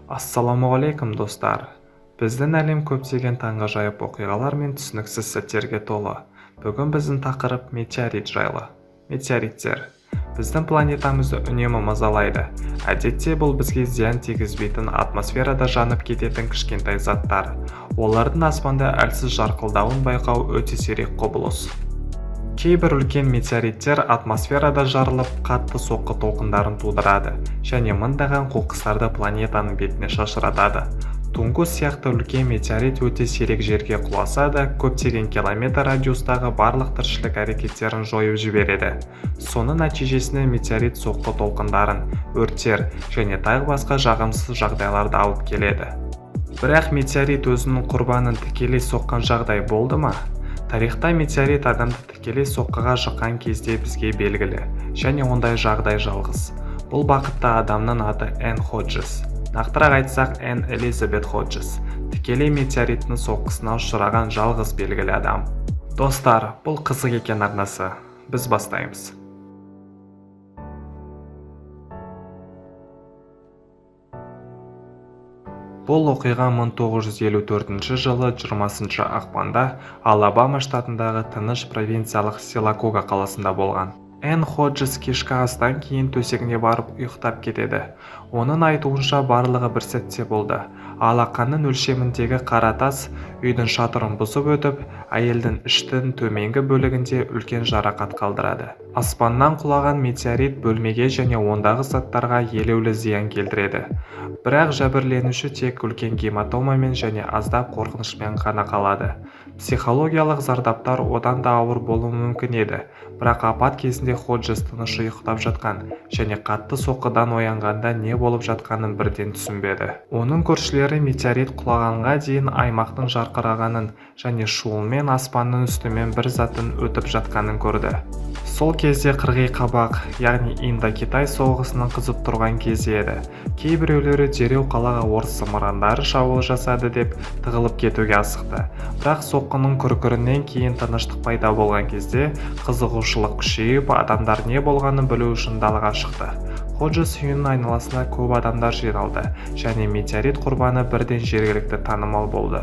Ассалаумағалейкум достар. Біздің әлем көптеген таңғажайып оқиғалар мен түсініксіз сәттерге толы. Бүгін біздің тақырып метеорит жайлы. Метеориттер біздің планетамызды үнемі мазалайды. Әдетте бұл бізге зиян тигізбейтін атмосферада жанып кететін кішкентай заттар. Олардың аспанда әлсіз жарқылдауын байқау өте сирек құбылыс. Кейбір үлкен метеориттер атмосферада жарылып, қатты соққы толқындарын тудырады және мыңдаған қоқыстарды планетаның бетіне шашыратады. Тунгус сияқты үлкен метеорит өте сирек жерге құласа да, көптеген километр радиустағы барлық тіршілік әрекеттерін жойып жібереді. Соның нәтижесінде метеорит соққы толқындарын, өрттер және тағы басқа жағымсыз жағдайларды алып келеді. Бірақ метеорит өзінің құрбанын тікелей соққан жағдай болды ма? Тарихта метеорит адамды тікелей соққыға жыққан кезде бізге белгілі, және ондай жағдай жалғыз. Бұл бақытты адамның аты Энн Ходжес. Нақтырақ айтсақ, Энн Элизабет Ходжес. Тікелей метеориттің соққысына ұшыраған жалғыз белгілі адам. Достар, бұл қызық екен арнасы. Біз бастаймыз. Бұл оқиға 1954 жылы 20 ақпанда Алабама штатындағы тыныш провинциялық Силакога қаласында болған. Энн Ходжес кешкі астан кейін төсегіне барып ұйықтап кетеді. Оның айтуынша барлығы бір сәтте болды. Алақанның өлшеміндегі қара тас үйдің шатырын бұзып өтіп, әйелдің іштің төменгі бөлігінде үлкен жарақат қалдырады. Аспаннан құлаған метеорит бөлмеге және ондағы заттарға елеулі зиян келтіреді. Бірақ жәбірленуші тек үлкен гематомамен және аздап қорқынышпен ғана қалады. Психологиялық зардаптар одан да ауыр болуы мүмкін еді, бірақ апат кезінде Ходжес тыныш ұйықтап жатқан және қатты соққыдан оянғанда не болып жатқанын бірден түсінбеді. Оның көршілері метеорит құлағанға дейін аймақтың жарқырағанын және шуылмен аспанның үстімен бір заттың өтіп жатқанын көрді. Сол кезде қырғи қабақ, яғни Индокитай соғысының қызып тұрған кезі еді. Кейбіреулері дереу қалаға орыс зымырандары шабуыл жасады деп тығылып кетуге асықты. Бірақ соққының күркірінен кейін тыныштық пайда болған кезде қызығушылық күшейіп, адамдар не болғанын білу үшін далаға шықты. Ходжес үйінің айналасына көп адамдар жиналды және метеорит құрбаны бірден жергілікті танымал болды.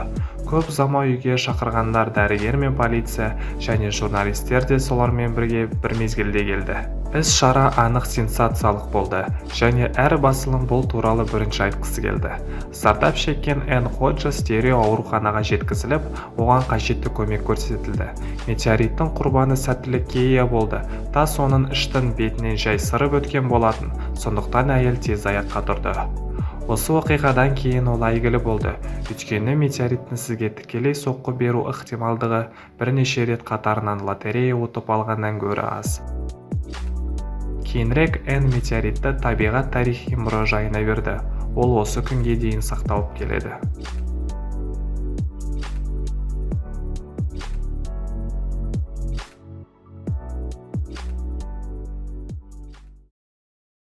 Көп ұзамай үйге шақырғандар дәрігер мен полиция және журналистер де солармен бірге бір мезгілде келді. Іс-шара анық сенсациялық болды және әр басылым бұл туралы бірінші айтқысы келді. Зардап шеккен Энн Ходжес дереу ауруханаға жеткізіліп, оған қажетті көмек көрсетілді. Метеориттің құрбаны сәттілікке ие болды. Тас оның іштің бетінен жай сырып өткен болатын, сондықтан әйел тез аяққа тұрды. Осы оқиғадан кейін ол әйгілі болды, өйткені метеориттің сізге тікелей соққы беру ықтималдығы бірнеше рет қатарынан лотерея ұтып алғаннан гөрі аз. Кейінірек Энн метеоритті табиғат тарихи мұражайына берді. Ол осы күнге дейін сақталып келеді.